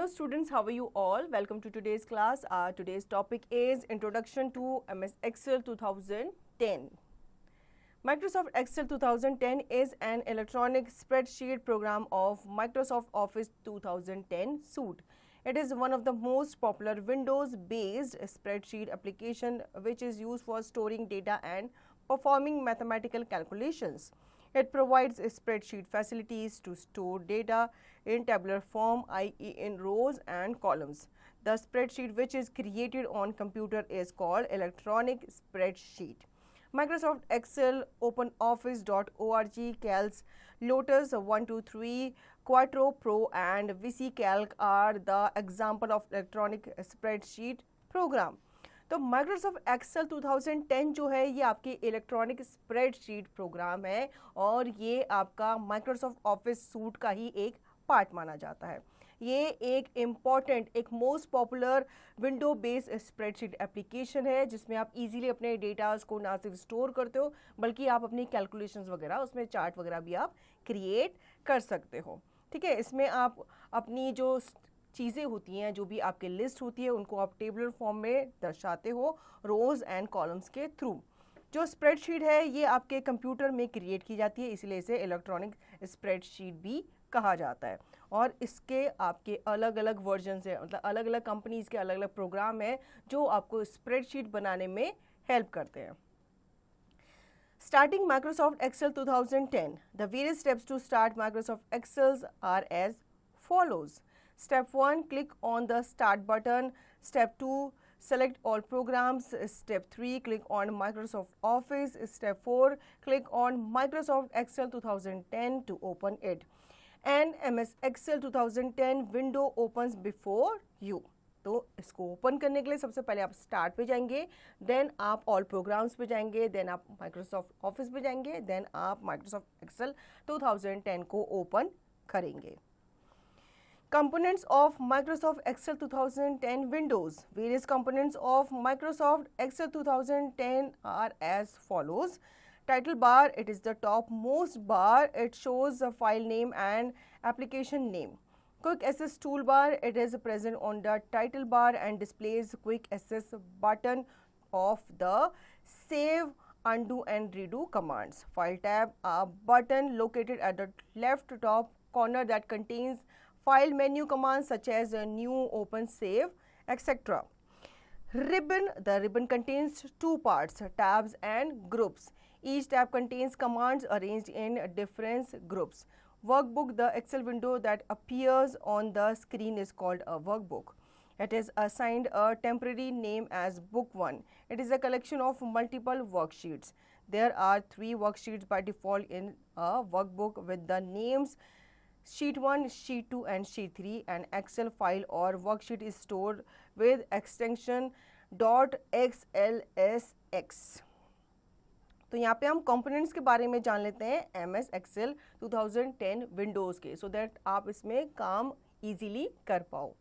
Hello students, how are you all? Welcome to today's class. Today's topic is Introduction to MS Excel 2010. Microsoft Excel 2010 is an electronic spreadsheet program of Microsoft Office 2010 suite. It is one of the most popular Windows-based spreadsheet application which is used for storing data and performing mathematical calculations. It provides spreadsheet facilities to store data in tabular form, i.e. in rows and columns. The spreadsheet which is created on computer is called electronic spreadsheet. Microsoft Excel, OpenOffice.org, Calc, Lotus 123, Quattro Pro and VisiCalc are the example of electronic spreadsheet program. तो Microsoft Excel 2010 जो है ये आपकी electronic spreadsheet programme है और ये आपका Microsoft Office suit का ही एक पार्ट माना जाता है. ये एक इम्पॉर्टेंट, एक most popular window based spreadsheet application है जिसमें आप इजीली अपने डेटाज को ना सिर्फ स्टोर करते हो बल्कि आप अपनी कैलकुलेशंस वगैरह, उसमें चार्ट वगैरह भी आप क्रिएट कर सकते हो. ठीक है, इसमें आप अपनी जो चीज़ें होती हैं, जो भी आपकी लिस्ट होती है, उनको आप टेबुलर फॉर्म में दर्शाते हो रोज़ एंड कॉलम्स के थ्रू. जो स्प्रेडशीट है ये आपके कंप्यूटर में क्रिएट की जाती है, इसलिए इसे इलेक्ट्रॉनिक स्प्रेडशीट भी कहा जाता है. और इसके आपके अलग अलग वर्जन्स हैं, मतलब अलग अलग कंपनीज के अलग अलग प्रोग्राम हैं जो आपको स्प्रेडशीट बनाने में हेल्प करते हैं. Starting Microsoft Excel 2010, the various steps to start Microsoft Excel are as follows. Step 1, click on the Start button. Step 2, select all programs. Step 3, click on Microsoft Office. Step 4, click on Microsoft Excel 2010 to open it. And MS Excel 2010 window opens before you. तो इसको open करने के लिए सबसे पहले आप start पे जाएंगे, देन आप ऑल प्रोग्राम्स पे जाएंगे, देन आप माइक्रोसॉफ्ट ऑफिस पे जाएंगे, देन आप माइक्रोसॉफ्ट एक्सेल 2010 को ओपन करेंगे. Components of Microsoft Excel 2010 Windows. Various components of Microsoft Excel 2010 are as follows. Title bar, it is the topmost bar. It shows the file name and application name. Quick Access toolbar, it is present on the title bar and displays Quick Access button of the Save, Undo and Redo commands. File tab, a button located at the left top corner that contains file menu commands such as new, open, save, etc. Ribbon, the ribbon contains two parts, tabs and groups. Each tab contains commands arranged in different groups. Workbook, the Excel window that appears on the screen is called a workbook. It is assigned a temporary name as Book 1. It is a collection of multiple worksheets. There are 3 worksheets by default in a workbook with the names Sheet 1, Sheet 2 and Sheet 3. An Excel file or worksheet is stored with extension .xlsx. तो यहाँ पे हम components के बारे में जान लेते हैं MS Excel 2010 विंडोज़ के, सो दैट आप इसमें काम इजीली कर पाओ.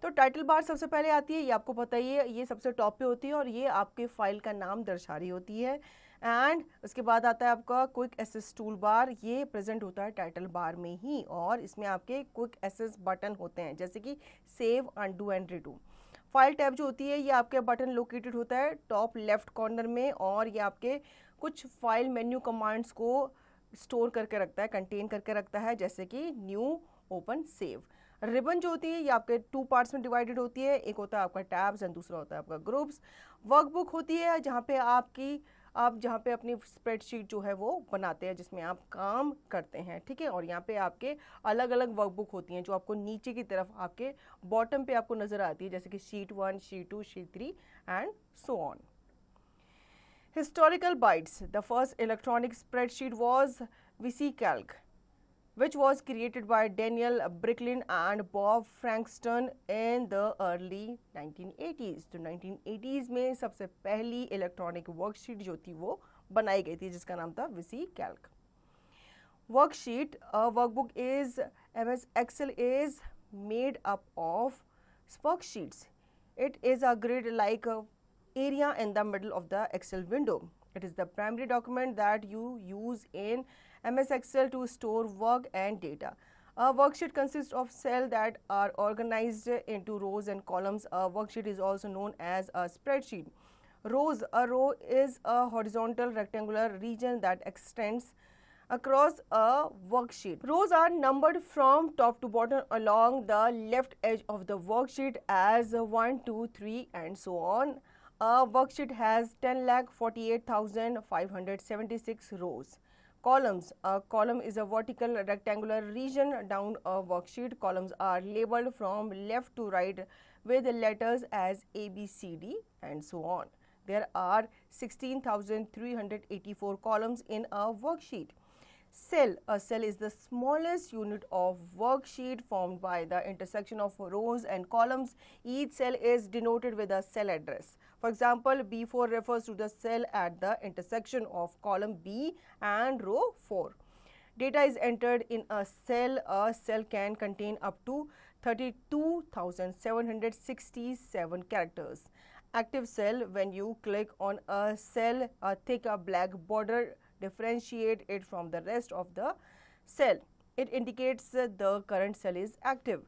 तो टाइटल बार सबसे पहले आती है, ये आपको पता ही है, ये सबसे टॉप पे होती है और ये आपके फाइल का नाम दर्शा रही होती है. एंड उसके बाद आता है आपका क्विक एसेस टूल बार, ये प्रेजेंट होता है टाइटल बार में ही और इसमें आपके क्विक एसेस बटन होते हैं जैसे कि save, undo and redo. File tab जो होती है ये आपके बटन लोकेटेड होता है टॉप लेफ्ट कॉर्नर में और ये आपके कुछ फाइल मेन्यू कमांड्स को स्टोर करके रखता है, कंटेन करके रखता है, जैसे कि न्यू, ओपन, सेव. रिबन जो होती है ये आपके 2 पार्ट्स में डिवाइडेड होती है, एक होता है आपका टैब्स एंड दूसरा होता है आपका ग्रुप्स. वर्कबुक होती है जहाँ पे आप जहाँ पे अपनी स्प्रेडशीट जो है वो बनाते हैं, जिसमें आप काम करते हैं. ठीक है, और यहाँ पे आपके अलग अलग वर्कबुक होती हैं जो आपको नीचे की तरफ आपके बॉटम पे आपको नज़र आती है, जैसे कि sheet 1, sheet 2, sheet 3 and so on. Historical bytes. The first electronic spreadsheet was VisiCalc, which was created by Daniel Bricklin and Bob Frankston in the early 1980s. तो 1980s में सबसे पहली इलेक्ट्रॉनिक वर्कशीट जो थी वो बनाई गई थी जिसका नाम था VisiCalc. Worksheet, a workbook is MS Excel is made up of worksheets. It is a grid-like area in the middle of the Excel window. It is the primary document that you use in MS Excel to store work and data. A worksheet consists of cells that are organized into rows and columns. A worksheet is also known as a spreadsheet. Rows. A row is a horizontal rectangular region that extends across a worksheet. Rows are numbered from top to bottom along the left edge of the worksheet as 1, 2, 3 and so on. A worksheet has 10,48,576 rows. Columns. A column is a vertical rectangular region down a worksheet. Columns are labeled from left to right with letters as A, B, C, D and so on. There are 16,384 columns in a worksheet. Cell. A cell is the smallest unit of worksheet formed by the intersection of rows and columns. Each cell is denoted with a cell address. For example, B4 refers to the cell at the intersection of column B and row 4. Data is entered in a cell. A cell can contain up to 32,767 characters. Active cell. When you click on a cell, a thick black border differentiate it from the rest of the cell. It indicates the current cell is active.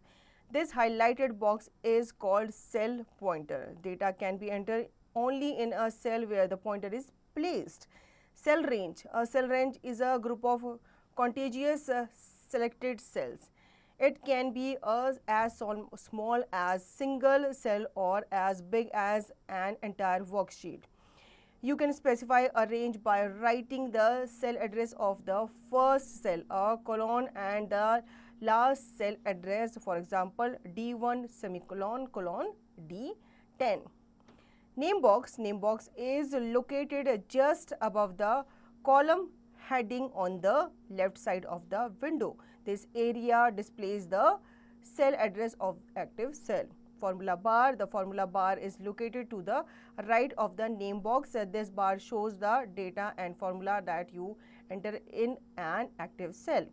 This highlighted box is called cell pointer. Data can be entered only in a cell where the pointer is placed. Cell range. A cell range is a group of contiguous selected cells. It can be as small as single cell or as big as an entire worksheet. You can specify a range by writing the cell address of the first cell, a colon, and the last cell address, for example, D1 semicolon colon D10. Name box. Name box is located just above the column heading on the left side of the window. This area displays the cell address of active cell. Formula bar. The formula bar is located to the right of the name box. This bar shows the data and formula that you enter in an active cell.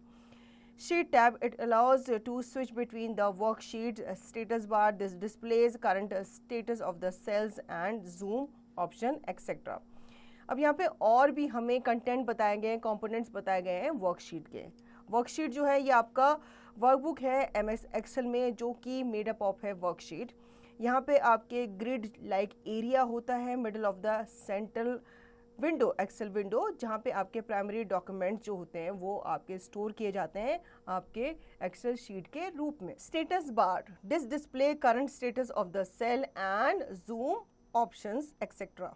Sheet tab. It allows to switch between the worksheet. Status bar. This displays current status of the cells and zoom option etc. अब यहाँ पे और भी हमें content बताए गए हैं, components बताए गए हैं वर्कशीट के. वर्कशीट जो है ये आपका वर्कबुक है MS एक्सेल में जो कि मेड अप ऑफ है वर्कशीट. यहाँ पे आपके ग्रिड लाइक एरिया होता है middle of the central window, Excel window, जहाँ पे आपके प्राइमरी डॉक्यूमेंट जो होते हैं वो आपके स्टोर किए जाते हैं आपके एक्सेल शीट के रूप में. Status bar. This display current status of the cell and zoom options etcetera.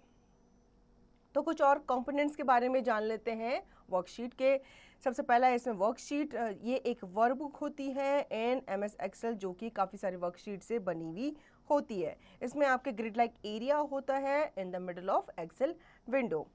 तो कुछ और कंपोनेंट्स के बारे में जान लेते हैं वर्कशीट के. सबसे पहला है इसमें वर्कशीट. ये एक वर्कबुक होती है इन MS एक्सेल जो कि काफ़ी सारी वर्कशीट से बनी हुई होती है. इसमें आपके ग्रिड लाइक एरिया होता है in the middle of Excel window.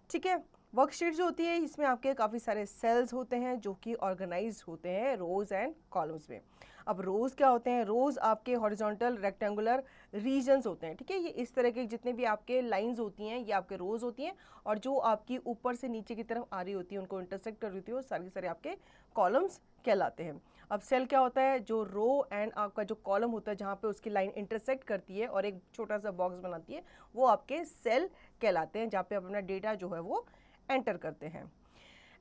ठीक है. वर्कशीट जो होती है इसमें आपके काफ़ी सारे सेल्स होते हैं जो कि ऑर्गेनाइज्ड होते हैं रोज एंड कॉलम्स में. अब रोज़ क्या होते हैं? रोज़ आपके हॉरिजॉन्टल रेक्टेंगुलर रीजन्स होते हैं. ठीक है. ये इस तरह के जितने भी आपके लाइंस होती हैं ये आपके रोज़ होती हैं और जो आपकी ऊपर से नीचे की तरफ आ रही होती है उनको इंटरसेक्ट कर रही होती है वो सारे सारे आपके कॉलम्स कहलाते हैं. अब सेल क्या होता है? जो रो एंड आपका जो कॉलम होता है जहाँ पे उसकी लाइन इंटरसेक्ट करती है और एक छोटा सा बॉक्स बनाती है वो आपके सेल कहलाते हैं जहाँ पे आप अपना डेटा जो है वो एंटर करते हैं.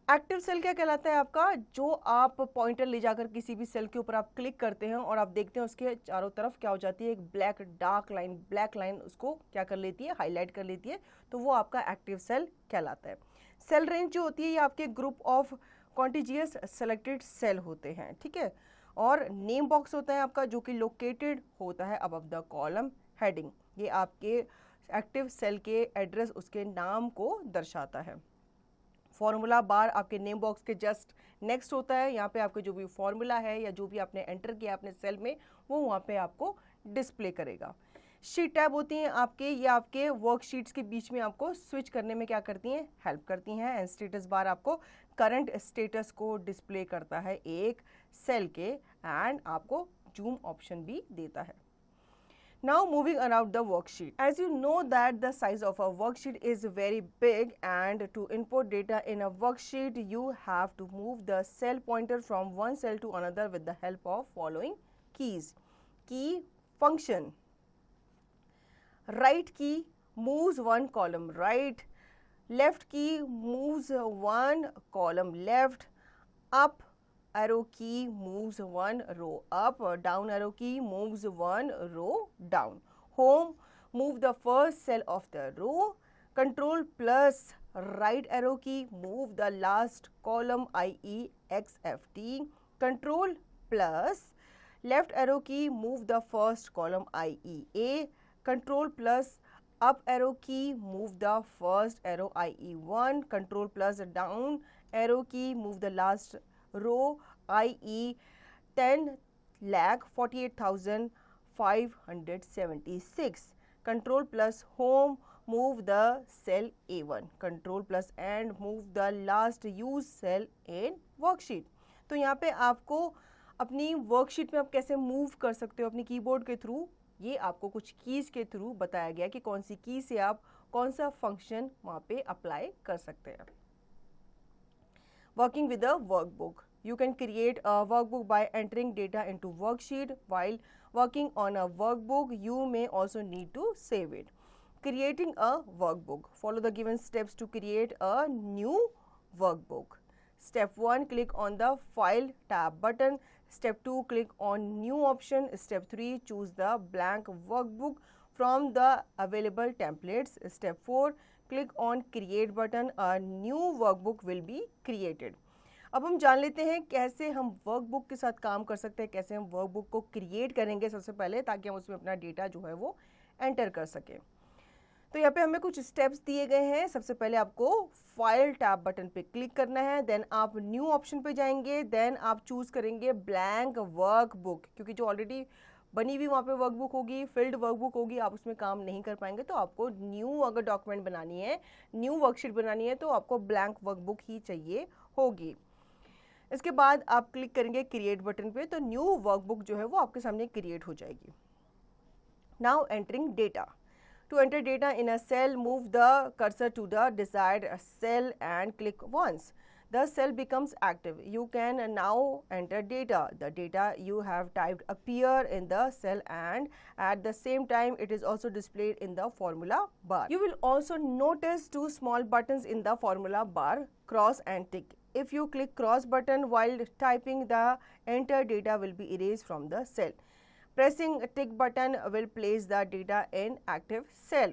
एक्टिव सेल क्या कहलाता है आपका? जो आप पॉइंटर ले जाकर किसी भी सेल के ऊपर आप क्लिक करते हैं और आप देखते हैं उसके चारों तरफ क्या हो जाती है, एक black dark line, black line उसको क्या कर लेती है, हाईलाइट कर लेती है, तो वो आपका एक्टिव सेल कहलाता है. सेल रेंज जो होती है ये आपके group of contiguous selected cell होते हैं. ठीक है. और नेम बॉक्स होता है आपका जो कि लोकेटेड होता है अबव द कॉलम हेडिंग. ये आपके एक्टिव सेल के एड्रेस, उसके नाम को दर्शाता है. फॉर्मूला बार आपके नेम बॉक्स के जस्ट नेक्स्ट होता है. यहाँ पे आपके जो भी फॉर्मूला है या जो भी आपने एंटर किया अपने सेल में वो वहाँ पे आपको डिस्प्ले करेगा. शीट टैब होती हैं आपके, ये आपके वर्कशीट्स के बीच में आपको स्विच करने में क्या करती हैं, हेल्प करती हैं. एंड स्टेटस बार आपको करंट स्टेटस को डिस्प्ले करता है एक सेल के एंड आपको जूम ऑप्शन भी देता है. Now moving around the worksheet. As you know that the size of a worksheet is very big and to input data in a worksheet you have to move the cell pointer from one cell to another with the help of following keys. Key function. Right key moves one column right, left key moves one column left, up arrow key moves one row up, down arrow key moves one row down. Home, move the first cell of the row. Control plus right arrow key, move the last column, i.e. XFT. Control plus left arrow key, move the first column, i.e. A. Control plus up arrow key, move the first arrow, i.e. 1. Control plus down arrow key, move the last row, i.e. 10,48,576. Control plus home, move the cell A1. Control plus and move the last used cell in worksheet. तो यहाँ पे आपको अपनी worksheet में आप कैसे move कर सकते हो अपनी कीबोर्ड के थ्रू, ये आपको कुछ कीज़ के थ्रू बताया गया कि कौन सी की से आप कौन सा फंक्शन वहाँ पे अप्लाई कर सकते हैं. Working with a workbook. You can create a workbook by entering data into worksheet. While working on a workbook, you may also need to save it. Creating a workbook. Follow the given steps to create a new workbook. Step 1, click on the File tab button. Step 2, click on New option. Step 3, choose the blank workbook from the available templates. Step 4, click on Create button. A new workbook will be created. अब हम जान लेते हैं कैसे हम workbook के साथ काम कर सकते हैं, कैसे हम वर्कबुक को क्रिएट करेंगे सबसे पहले, ताकि हम उसमें अपना डेटा जो है वो एंटर कर सकें. तो यहाँ पे हमें कुछ स्टेप्स दिए गए हैं. सबसे पहले आपको फाइल टैब बटन पे क्लिक करना है, देन आप न्यू ऑप्शन पे जाएंगे, देन आप चूज़ करेंगे ब्लैंक वर्कबुक, क्योंकि जो ऑलरेडी बनी हुई वहाँ पे वर्कबुक होगी, फिल्ड वर्कबुक होगी, आप उसमें काम नहीं कर पाएंगे. तो आपको न्यू अगर डॉक्यूमेंट बनानी है, न्यू वर्कशीट बनानी है, तो आपको ब्लैंक वर्कबुक ही चाहिए होगी. इसके बाद आप क्लिक करेंगे क्रिएट बटन पे, तो न्यू वर्कबुक जो है वो आपके सामने क्रिएट हो जाएगी. Now entering data. To enter data in a cell, move the cursor to the desired cell and click once. The cell becomes active. You can now enter data. The data you have typed appear in the cell and at the same time it is also displayed in the formula bar. You will also notice two small buttons in the formula bar, cross and tick. If you click cross button while typing, the enter data will be erased from the cell. Pressing tick button will place the data in active cell.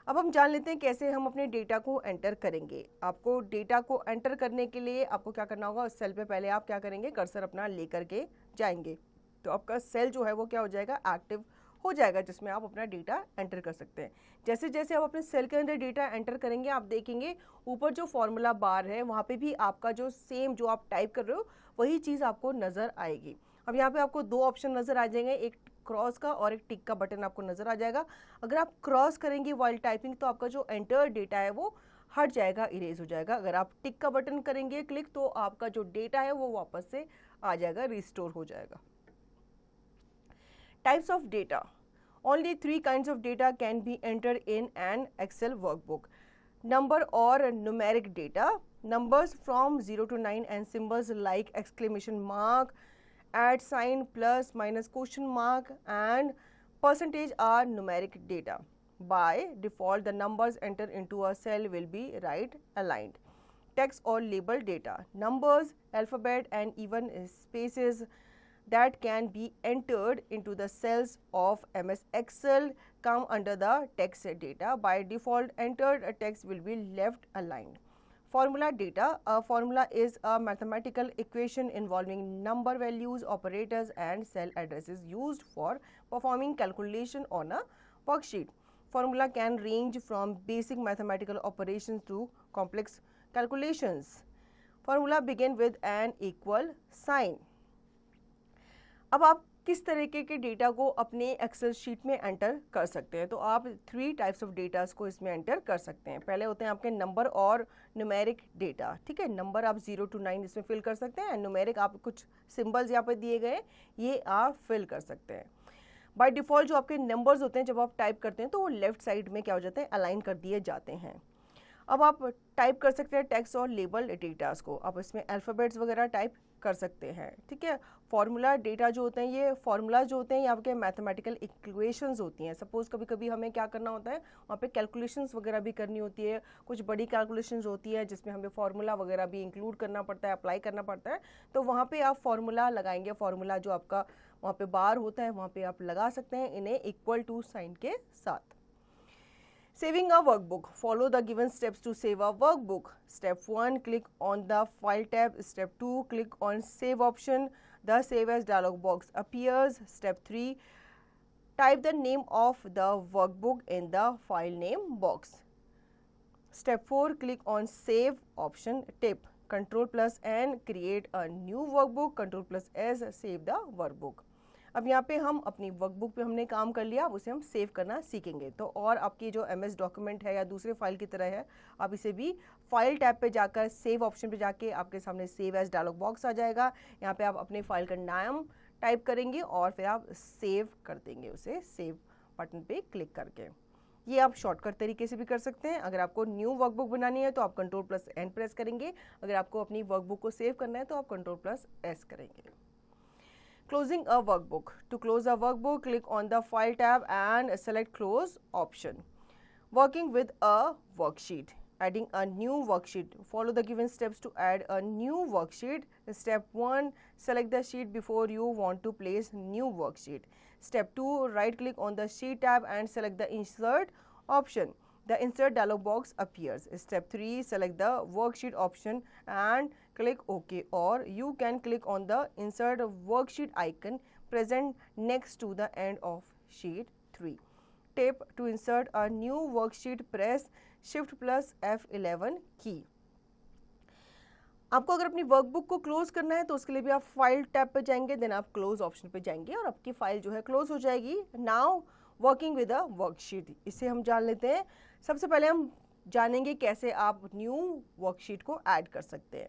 अब हम जान लेते हैं कैसे हम अपने data को enter करेंगे. आपको डेटा को एंटर करने के लिए आपको क्या करना होगा, उस सेल पे पहले आप क्या करेंगे, कर्सर अपना लेकर के जाएंगे, तो आपका सेल जो है वो क्या हो जाएगा, एक्टिव हो जाएगा, जिसमें आप अपना डेटा एंटर कर सकते हैं. जैसे जैसे आप अपने सेल के अंदर डेटा एंटर करेंगे, आप देखेंगे ऊपर जो फॉर्मूला बार है वहाँ पे भी आपका जो सेम जो आप टाइप कर रहे हो वही चीज़ आपको नज़र आएगी. अब यहाँ पे आपको दो ऑप्शन नज़र आ जाएंगे, एक क्रॉस का और एक टिक का बटन आपको नज़र आ जाएगा. अगर आप क्रॉस करेंगे वाइल टाइपिंग तो आपका जो एंटर डेटा है वो हट जाएगा, इरेज हो जाएगा. अगर आप टिक का बटन करेंगे क्लिक तो आपका जो डेटा है वो वापस से आ जाएगा, रिस्टोर हो जाएगा. Types of data. Only 3 kinds of data can be entered in an Excel workbook. Number or numeric data, numbers from 0 to 9 and symbols like exclamation mark, @ sign, plus, minus, question mark and percentage are numeric data. By default, the numbers entered into a cell will be right aligned. Text or label data, numbers, alphabet and even spaces that can be entered into the cells of MS Excel come under the text data. By default, entered text will be left aligned. Formula data, a formula is a mathematical equation involving number values, operators and cell addresses used for performing calculation on a worksheet. Formula can range from basic mathematical operations to complex calculations. Formula begin with an equal sign. अब आप किस तरीके के data को अपने Excel sheet में enter कर सकते हैं, तो आप 3 टाइप्स ऑफ डेटास को इसमें एंटर कर सकते हैं. पहले होते हैं आपके नंबर और न्यूमेरिक डेटा. ठीक है, नंबर आप 0 to 9 इसमें फिल कर सकते हैं, न्यूमेरिक आप कुछ सिंबल्स यहाँ पर दिए गए ये आप फिल कर सकते हैं. बाय डिफ़ॉल्ट जो आपके नंबर्स होते हैं जब आप टाइप करते हैं तो वो लेफ्ट साइड में क्या हो जाते हैं, अलाइन कर दिए जाते हैं. अब आप टाइप कर सकते हैं टेक्स्ट और लेबल डेटास को, आप इसमें अल्फ़ाबेट्स वगैरह टाइप कर सकते हैं, ठीक है। फार्मूला डेटा जो होते हैं, ये फार्मूला जो होते हैं ये आपके मैथमेटिकल इक्वेशंस होती हैं। सपोज कभी कभी हमें क्या करना होता है, वहाँ पे कैलकुलेशंस वगैरह भी करनी होती है, कुछ बड़ी कैलकुलेशंस होती है जिसमें हमें फार्मूला वगैरह भी इंक्लूड करना पड़ता है, अप्लाई करना पड़ता है, तो वहाँ पे आप फार्मूला लगाएंगे। फार्मूला जो आपका वहाँ पे बार होता है वहाँ पे आप लगा सकते हैं इन्हें इक्वल टू साइन के साथ। Saving a workbook. Follow the given steps to save a workbook. Step 1, click on the File tab. Step 2, click on Save option. The Save As dialog box appears. Step 3, type the name of the workbook in the file name box. Step 4, click on Save option. Tip Ctrl+N, create a new workbook. Ctrl+S, save the workbook. अब यहाँ पे हम अपनी workbook पे हमने काम कर लिया, उसे हम सेव करना सीखेंगे। तो और आपकी जो MS डॉक्यूमेंट है या दूसरे फाइल की तरह है, आप इसे भी फाइल टैब पे जाकर सेव ऑप्शन पे जाके आपके सामने सेव एज डायलॉग बॉक्स आ जाएगा। यहाँ पे आप अपने फाइल का नाम टाइप करेंगे और फिर आप सेव कर देंगे उसे, सेव बटन पे क्लिक करके। ये आप शॉर्टकट तरीके से भी कर सकते हैं। अगर आपको न्यू वर्कबुक बनानी है तो आप Ctrl+N प्रेस करेंगे, अगर आपको अपनी वर्कबुक को सेव करना है तो आप Ctrl+S करेंगे। Closing a workbook. To close a workbook, click on the File tab and select Close option. Working with a worksheet. Adding a new worksheet. Follow the given steps to add a new worksheet. Step 1, select the sheet before you want to place new worksheet. Step 2, right click on the Sheet tab and select the Insert option. The Insert dialog box appears. Step 3, select the Worksheet option and click OK, or you can click on the Insert Worksheet icon present next to the end of Sheet 3. Tip to insert a new worksheet, press Shift+F11 की। आपको अगर अपनी workbook को close करना है तो उसके लिए भी आप फाइल टैब पे जाएंगे, देन आप क्लोज ऑप्शन पे जाएंगे और आपकी फाइल जो है क्लोज हो जाएगी। Now working with a worksheet, इसे हम जान लेते हैं। सबसे पहले हम जानेंगे कैसे आप न्यू वर्कशीट को ऐड कर सकते हैं।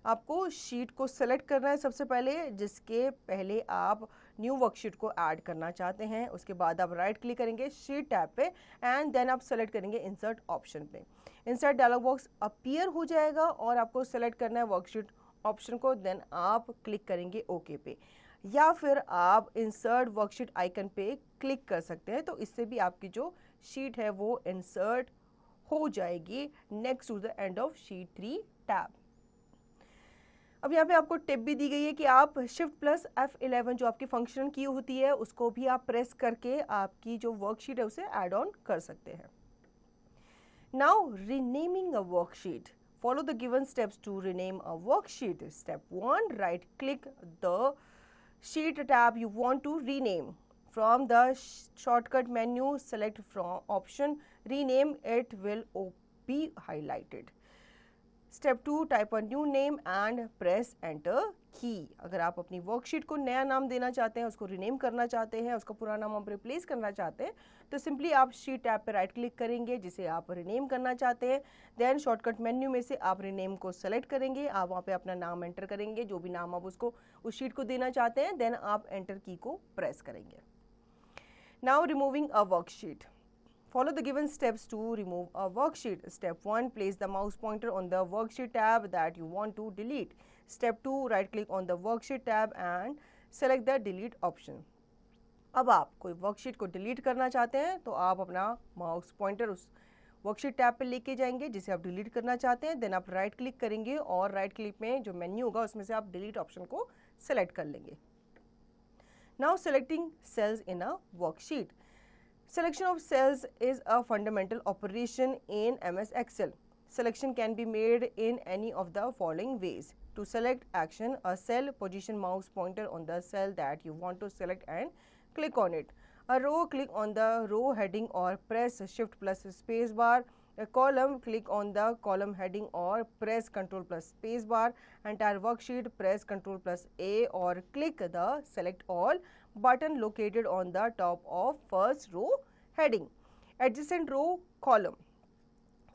आपको शीट को सेलेक्ट करना है सबसे पहले, जिसके पहले आप न्यू वर्कशीट को ऐड करना चाहते हैं। उसके बाद आप राइट क्लिक करेंगे शीट टैब पे एंड देन आप सेलेक्ट करेंगे इंसर्ट ऑप्शन पे। इंसर्ट डायलॉग बॉक्स अपीयर हो जाएगा और आपको सेलेक्ट करना है वर्कशीट ऑप्शन को, देन आप क्लिक करेंगे ओके पे, या फिर आप इंसर्ट वर्कशीट आइकन पे क्लिक कर सकते हैं। तो इससे भी आपकी जो शीट है वो इंसर्ट हो जाएगी next to the end of sheet 3 tab. अब यहाँ पे आपको टिप भी दी गई है कि आप Shift+F11 जो आपकी फंक्शन की होती है उसको भी आप प्रेस करके आपकी जो वर्कशीट है उसे ऐड ऑन कर सकते हैं। Now renaming a worksheet, follow the given steps to rename a worksheet. Step 1, right click the sheet tab you want to rename. From the shortcut menu, select from option rename, it will be highlighted. Step 2, type a new name and press enter key. अगर आप अपनी worksheet को नया नाम देना चाहते हैं, उसको रीनेम करना चाहते हैं, उसका पुराना नाम आप रिप्लेस करना चाहते हैं, तो सिंपली आप शीट टैब पे राइट क्लिक करेंगे जिसे आप रीनेम करना चाहते हैं। देन शॉर्टकट मेन्यू में से आप रीनेम को सेलेक्ट करेंगे, आप वहाँ पे अपना नाम एंटर करेंगे, जो भी नाम आप उसको उस शीट को देना चाहते हैं, देन आप एंटर की को प्रेस करेंगे। Now removing a worksheet, follow the given steps to remove a worksheet. Step 1, place the mouse pointer on the worksheet tab that you want to delete. Step 2, right click on the worksheet tab and select the delete option. अब आप कोई worksheet को delete करना चाहते हैं तो आप अपना माउस पॉइंटर उस वर्कशीट टैब पे लेके जाएंगे जिसे आप डिलीट करना चाहते हैं, देन आप राइट क्लिक करेंगे और राइट क्लिक में जो मेन्यू होगा उसमें से आप डिलीट ऑप्शन को सेलेक्ट कर लेंगे। Now selecting cells in a worksheet. Selection of cells is a fundamental operation in MS Excel. Selection can be made in any of the following ways. To select action, a cell, position mouse pointer on the cell that you want to select and click on it. A row, click on the row heading or press Shift plus space bar. A column, click on the column heading or press Ctrl plus space bar. Entire worksheet, press Ctrl plus A or click the select all button located on the top of first row heading. Adjacent row column,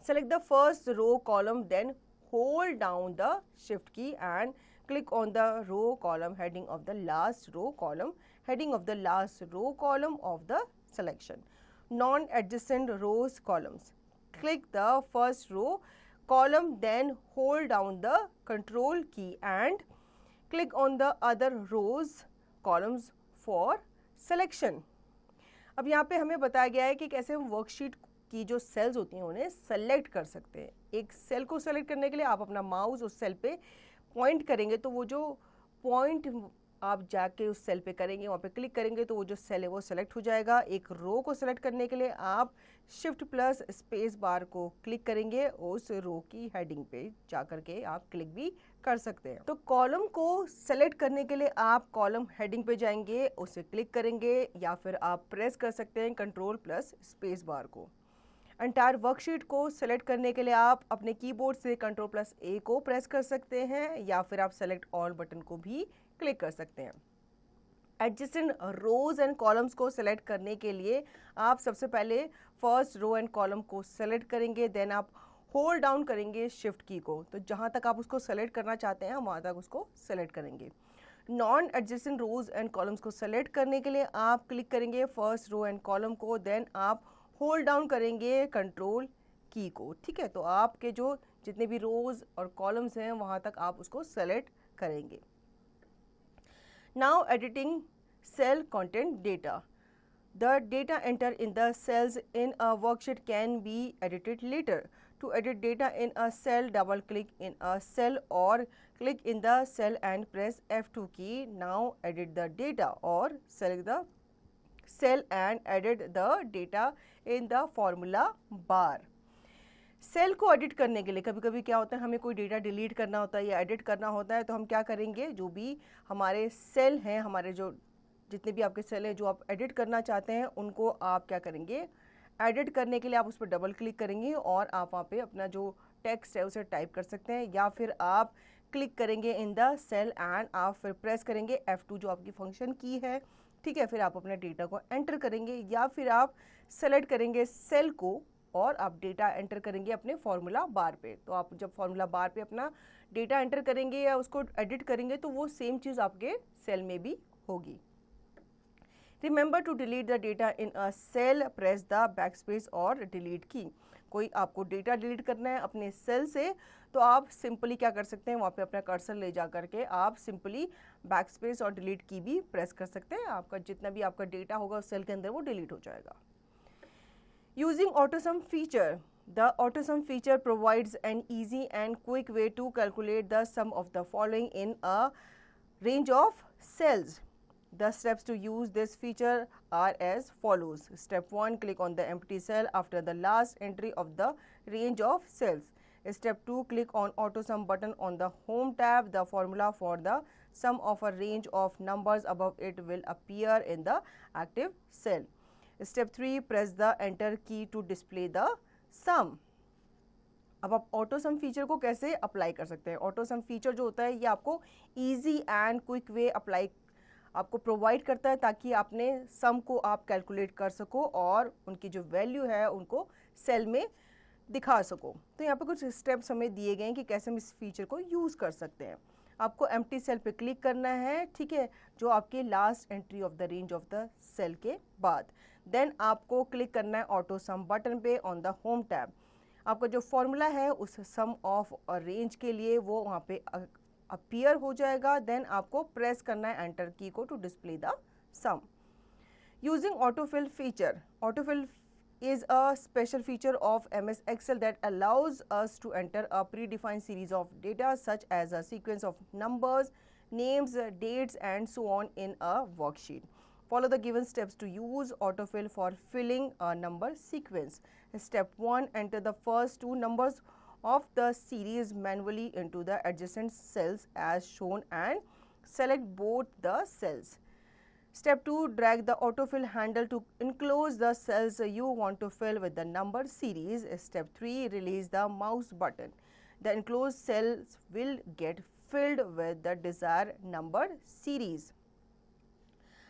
select the first row column, then hold down the shift key and click on the row column heading of the last row column heading of the last row column of the selection. Non-adjacent rows columns, click the first row column, then hold down the control key and click on the other rows columns for selection. अब यहाँ पे हमें बताया गया है कि कैसे हम वर्कशीट की जो सेल्स होती हैं उन्हें सेलेक्ट कर सकते हैं. एक सेल को सेलेक्ट करने के लिए आप अपना माउस उस सेल पे पॉइंट करेंगे तो वो जो पॉइंट आप जाके उस सेल पे करेंगे, वहाँ पे क्लिक करेंगे तो वो जो सेल है वो सेलेक्ट हो जाएगा. एक रो को सेलेक्ट करने के लिए आप शिफ्ट प्लस स्पेस बार को क्लिक करेंगे, उस रो की हेडिंग पे जा करके आप क्लिक भी कर सकते हैं. तो कॉलम को सेलेक्ट करने के लिए आप कॉलम हेडिंग पे जाएंगे, उसे क्लिक करेंगे या फिर आप प्रेस कर सकते हैं कंट्रोल प्लस स्पेस बार को. एंटायर वर्कशीट को सेलेक्ट करने के लिए आप अपने कीबोर्ड से कंट्रोल प्लस ए को प्रेस कर सकते हैं या फिर आप सेलेक्ट ऑल बटन को भी क्लिक कर सकते हैं. एडजेसेंट रोज एंड कॉलम्स को सेलेक्ट करने के लिए आप सबसे पहले फर्स्ट रो एंड कॉलम को सेलेक्ट करेंगे, देन आप होल्ड डाउन करेंगे शिफ्ट की को, तो जहां तक आप उसको सेलेक्ट करना चाहते हैं वहां तक उसको सेलेक्ट करेंगे. Non adjacent rows and columns को सेलेक्ट करने के लिए आप क्लिक करेंगे फर्स्ट रो एंड कॉलम को, देन आप होल्ड डाउन करेंगे कंट्रोल की को. ठीक है, तो आपके जो जितने भी रोज और कॉलम्स हैं वहां तक आप उसको सेलेक्ट करेंगे. Now editing cell content data. The data entered in the cells in a worksheet can be edited later. To edit data in a cell, double click in a cell or click in the cell and press F2 key. Now edit the data or select the cell and edit the data in the formula bar. Cell को edit करने के लिए कभी कभी क्या होता है, हमें कोई डेटा डिलीट करना होता है या एडिट करना होता है, तो हम क्या करेंगे, जो भी हमारे सेल हैं, हमारे जो जितने भी आपके सेल हैं जो आप एडिट करना चाहते हैं उनको आप क्या करेंगे, एडिट करने के लिए आप उस पर डबल क्लिक करेंगे और आप वहाँ पे अपना जो टेक्स्ट है उसे टाइप कर सकते हैं, या फिर आप क्लिक करेंगे इन द सेल एंड आप फिर प्रेस करेंगे F2 जो आपकी फंक्शन की है. ठीक है, फिर आप अपने डेटा को एंटर करेंगे या फिर आप सेलेक्ट करेंगे सेल को और आप डेटा एंटर करेंगे अपने फॉर्मूला बार पे. तो आप जब फॉर्मूला बार पे अपना डेटा एंटर करेंगे या उसको एडिट करेंगे तो वो सेम चीज़ आपके सेल में भी होगी. Remember to delete the data in a cell, press the backspace और डिलीट की. कोई आपको डेटा डिलीट करना है अपने सेल से तो आप सिंपली क्या कर सकते हैं, वहाँ पे अपना कर्सर ले जा करके आप सिंपली बैकस्पेस और डिलीट की भी प्रेस कर सकते हैं. आपका जितना भी आपका डेटा होगा उस सेल के अंदर वो डिलीट हो जाएगा. Using AutoSum feature. The AutoSum feature provides an easy and quick way to calculate the sum of the following in a range of cells. The steps to use this feature are as follows. Step 1. Click on the empty cell after the last entry of the range of cells. Step 2. Click on AutoSum button on the Home tab. The formula for the sum of a range of numbers above it will appear in the active cell. Step 3. Press the enter key to display the sum. अब आप auto सम feature को कैसे apply कर सकते हैं. Auto सम feature जो होता है ये आपको easy and quick way apply आपको प्रोवाइड करता है ताकि आपने सम को आप कैलकुलेट कर सको और उनकी जो वैल्यू है उनको सेल में दिखा सको. तो यहाँ पे कुछ स्टेप्स हमें दिए गए हैं कि कैसे हम इस फीचर को यूज़ कर सकते हैं. आपको एम्प्टी सेल पे क्लिक करना है, ठीक है, जो आपके last entry of the range of the cell के बाद. देन आपको क्लिक करना है ऑटो सम बटन पे ऑन द होम टैब. आपका जो फॉर्मूला है उस सम ऑफ रेंज के लिए वो वहाँ पे अपीयर हो जाएगा. देन आपको प्रेस करना है एंटर की को to display the sum. Using autofill feature. Autofill is a special feature of MS Excel that allows us to enter a predefined series of data such as a sequence of numbers, names, dates and so on in a worksheet. Follow the given steps to use autofill for filling a number sequence. Step 1. Enter the first two numbers of the series manually into the adjacent cells as shown and select both the cells. Step 2. Drag the autofill handle to enclose the cells you want to fill with the number series. Step 3. Release the mouse button. The enclosed cells will get filled with the desired number series.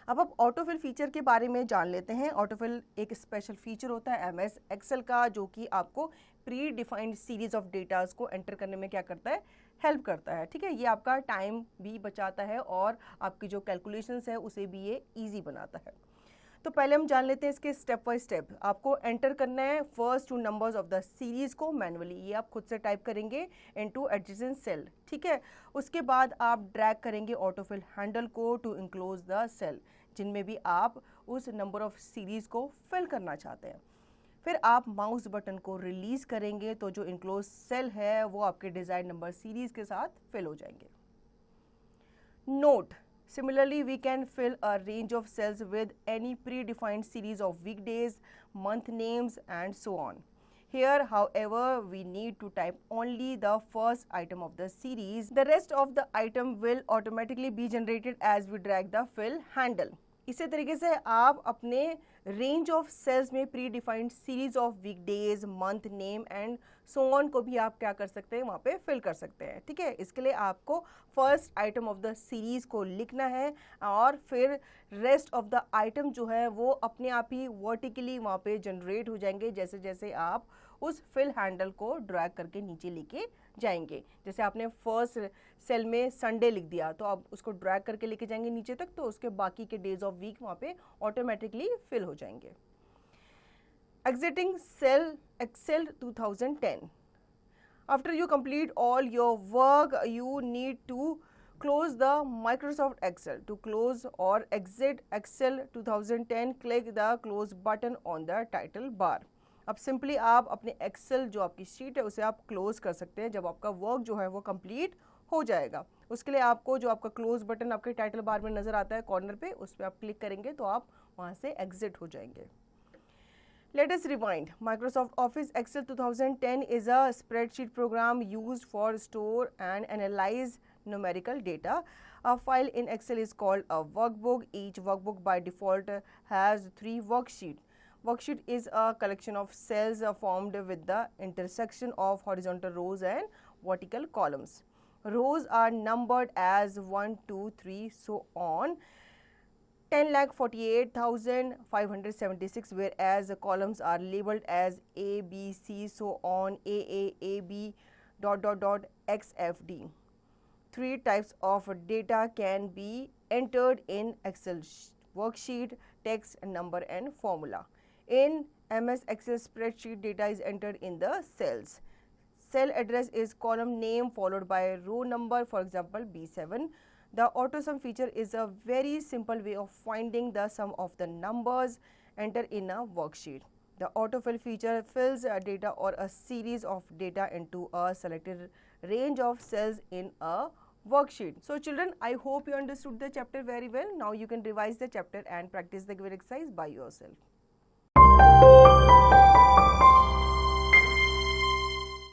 अब आप autofill feature के बारे में जान लेते हैं. Autofill एक special feature होता है MS एक्सेल का जो कि आपको pre defined series of datas को एंटर करने में क्या करता है, हेल्प करता है. ठीक है, ये आपका टाइम भी बचाता है और आपकी जो कैलकुलेशंस है उसे भी ये इजी बनाता है. तो पहले हम जान लेते हैं इसके स्टेप बाय स्टेप। आपको एंटर करना है first 2 numbers of the series को मैनुअली, ये आप खुद से टाइप करेंगे इनटू एडजेसेंट सेल, ठीक है। उसके बाद आप ड्रैग करेंगे ऑटोफिल हैंडल को टू इंक्लोज द सेल जिनमें भी आप उस नंबर ऑफ सीरीज को फिल करना चाहते हैं। फिर आप माउस बटन को रिलीज करेंगे तो जो इंक्लोज सेल है वो आपके डिजाइन नंबर सीरीज के साथ फिल हो जाएंगे। Note, similarly, we can fill a range of cells with any predefined series of weekdays, month names, and so on. Here, however, we need to type only the first item of the series. The rest of the item will automatically be generated as we drag the fill handle. इसी तरीके से आप अपने range of sales में pre defined series of weekdays, month, name and so on को भी आप क्या कर सकते हैं, वहाँ पे फिल कर सकते हैं, ठीक है। इसके लिए आपको first item of the series को लिखना है और फिर रेस्ट ऑफ द आइटम जो है वो अपने आप ही वर्टिकली वहाँ पे जनरेट हो जाएंगे जैसे जैसे आप उस फिल हैंडल को ड्रैग करके नीचे लेके जाएंगे। जैसे आपने फर्स्ट सेल में संडे लिख दिया तो आप उसको ड्रैग करके लेके जाएंगे नीचे तक, तो उसके बाकी के डेज ऑफ वीक वहाँ पे ऑटोमेटिकली फिल हो जाएंगे। Exiting cell Excel 2010। After you complete all your work, you need to close the Microsoft Excel. To close or exit Excel 2010, click the close button on the title bar. अब simply आप अपने Excel जो आपकी sheet है उसे आप close कर सकते हैं जब आपका वर्क जो है वो कंप्लीट हो जाएगा। उसके लिए आपको जो आपका क्लोज बटन आपके टाइटल बार में नजर आता है कॉर्नर पे, उस पर आप क्लिक करेंगे तो आप वहाँ से एग्जिट हो जाएंगे। Let us rewind. Microsoft Office Excel 2010 is a spreadsheet program used for store and analyze numerical data. A file in Excel is called a workbook. Each workbook by default has 3 worksheets. Worksheet is a collection of cells formed with the intersection of horizontal rows and vertical columns. Rows are numbered as 1, 2, 3, so on. 10,48,576, whereas the columns are labeled as A, B, C, so on, AA, AB, ... XFD. 3 types of data can be entered in Excel worksheet: text, number, and formula. In MS Excel spreadsheet, data is entered in the cells. Cell address is column name followed by row number, for example B7. The AutoSum feature is a very simple way of finding the sum of the numbers entered in a worksheet. The autofill feature fills data or a series of data into a selected range of cells in a worksheet. So children, I hope you understood the chapter very well. Now you can revise the chapter and practice the given exercise by yourself.